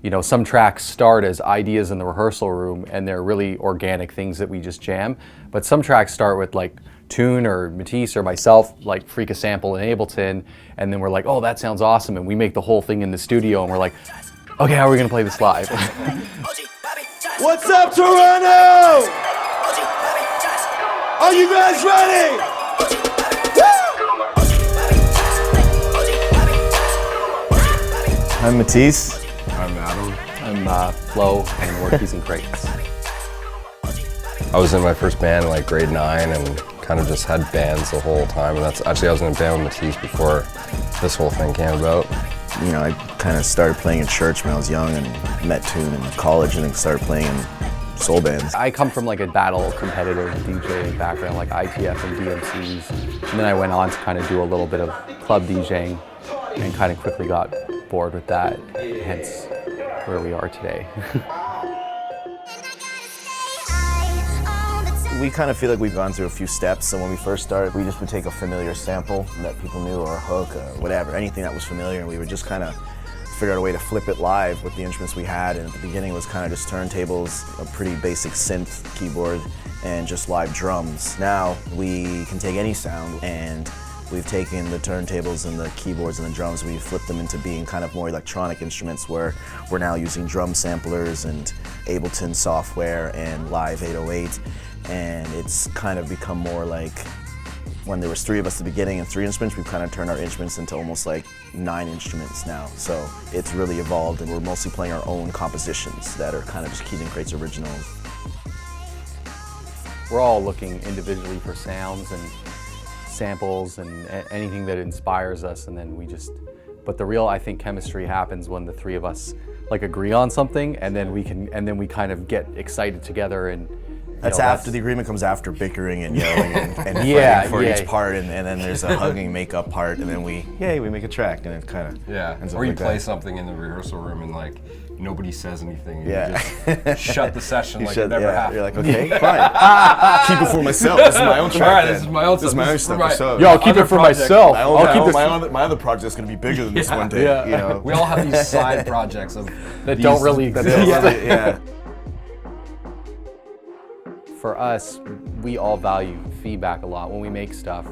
You know, some tracks start as ideas in the rehearsal room and they're really organic things that we just jam. But some tracks start with like Toon or Matisse or myself, like freak a sample in Ableton, and then we're like, oh, that sounds awesome. And we make the whole thing in the studio and we're like, okay, how are we gonna play this live? What's up, Toronto? Are you guys ready? I'm Matisse. I'm Adam. I'm Flo, and we're N KRATES. I was in my first band in like grade 9 and kind of just had bands the whole time. And that's actually, I was in a band with Matisse before this whole thing came about. You know, I kind of started playing in church when I was young and met Toon in college and then started playing in soul bands. I come from like a battle competitive DJ background, like ITF and DMCs. And then I went on to kind of do a little bit of club DJing and kind of quickly got bored with that, hence where we are today. We kind of feel like we've gone through a few steps. So when we first started, we just would take a familiar sample that people knew, or a hook, or whatever, anything that was familiar, and we would just kind of figure out a way to flip it live with the instruments we had. And at the beginning it was kind of just turntables, a pretty basic synth keyboard, and just live drums. Now we can take any sound, and we've taken the turntables and the keyboards and the drums, we've flipped them into being kind of more electronic instruments, where we're now using drum samplers and Ableton software and Live 808. And it's kind of become more like, when there was 3 of us at the beginning and 3 instruments, we've kind of turned our instruments into almost like 9 instruments now. So it's really evolved, and we're mostly playing our own compositions that are kind of just N KRATES originals. We're all looking individually for sounds and samples and anything that inspires us, and then we just, but the real, I think, chemistry happens when the 3 of us like agree on something, and then we kind of get excited together. And that's after the agreement comes after bickering and yelling and fighting for each part, and then there's a hugging makeup part, and then we make a track, and it kind of ends up or you like play that. something in the rehearsal room and like nobody says anything. And Yeah. you just shut the session like it never happened. You're like, okay, fine. Keep it for myself. This is my own track. Right, this is my own This is my own stuff. So yo, I'll keep it for myself. I'll keep my other project's gonna be bigger than this one day. Yeah. You know? We all have these side projects of that don't really exist. Yeah. For us, we all value feedback a lot. When we make stuff,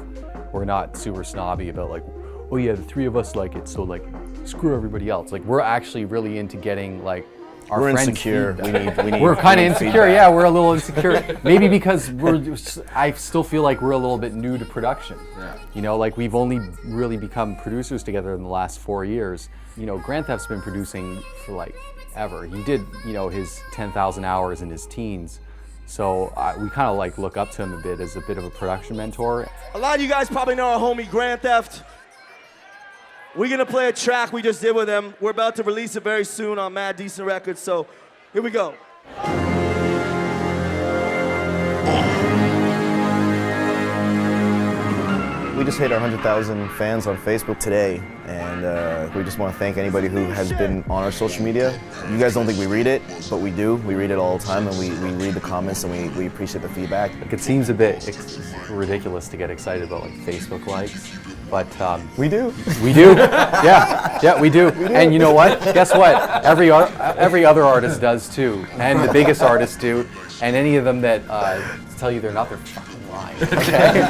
we're not super snobby about like, oh yeah, the 3 of us like it, so like, screw everybody else. Like, we're actually really into getting like our friends' insecure. feedback. We need we're kind of insecure. feedback. Yeah, we're a little insecure. Maybe because I still feel like we're a little bit new to production. Yeah. You know, like we've only really become producers together in the last 4 years. You know, Grand Theft's been producing for like ever. He did, you know, his 10,000 hours in his teens. So we kind of like look up to him a bit as a bit of a production mentor. A lot of you guys probably know our homie Grand Theft. We're gonna play a track we just did with him. We're about to release it very soon on Mad Decent Records, so here we go. We just hit our 100,000 fans on Facebook today, and we just want to thank anybody who has been on our social media. You guys don't think we read it, but we do. We read it all the time, and we read the comments, and we appreciate the feedback. Like, it seems a bit ridiculous to get excited about like Facebook likes, but We do. we do. Yeah, we do. And you know what? Guess what? Every other artist does too, and the biggest artists do, and any of them that tell you they're not, they're fucking lying. Okay?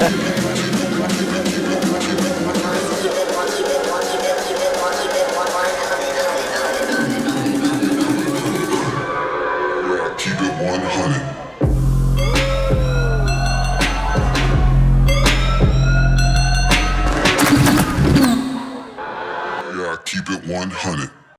Keep it 100. Yeah, keep it 100.